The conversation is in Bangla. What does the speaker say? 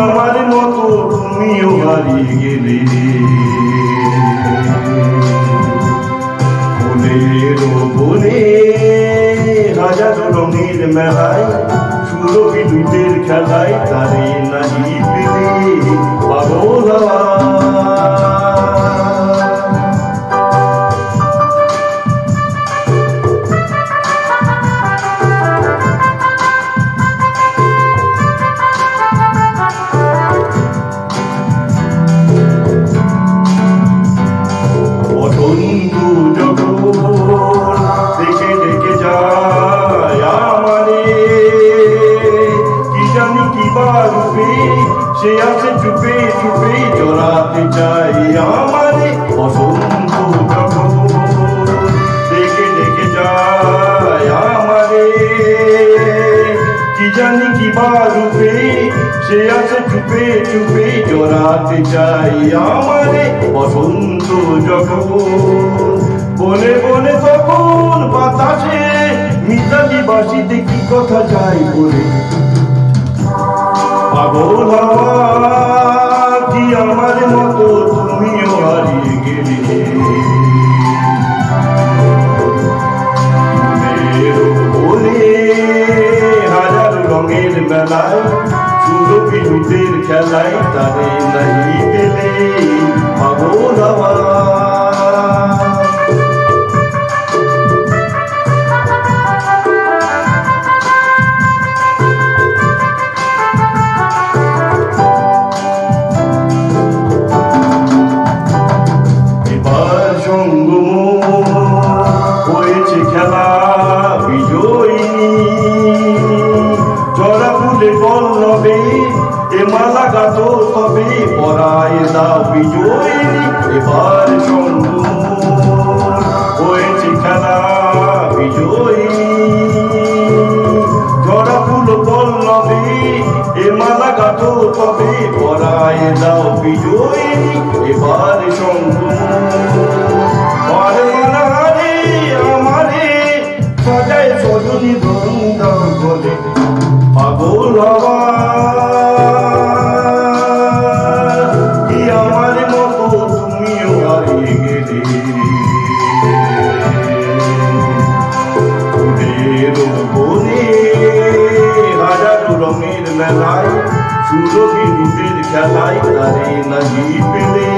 আমার মতো তুমিও হারিয়ে গেলে। ফুলের বনে হাজার রঙের মেলায়, সুরভি দুইটের খেলায় তারে নাহি পেলে পাগল হওয়া। সে আছে চুপে চুপে জড়াতে চাই আমারে বসন্ত যখন ডেকে ডেকে যায় আমারে, কি জানি কি বা রূপে সে আছে চুপে চুপে জড়াতে চাই আমারে বসন্ত যখন। বনে বনে তখন বাতাসে মিতালি বাসিতে কি কথা যায় বলে পাগল হওয়া। কি আমার মতো তুমিও হারিয়ে গেলে। বনে হাজার রঙের মেলায়, সুরভি দুইটের খেলায় তারে নাহি পেলে পাগল হওয়া। হয়েছে খেলা বিজয়িনী, জরা ফুলে পল্লবে এ মালা গাতো তবে পরায় দাও বিজয়িনী। এবার সঙ্গ হয়েছে খেলা বিজয়িনী, জরা ফুল পল্লবে এ মালা গাতো তবে পরায় দাও বিজয়িনী। এবার সঙ্গ সজায় সজনী ধরুন বলে পাগল হওয়া। কি আমার মতো তুমিও হারিয়ে গেলে। ফুলের বনে হাজার রঙের মেলায়, সুরভি রূপের খেলায় তারে নাহি পেলে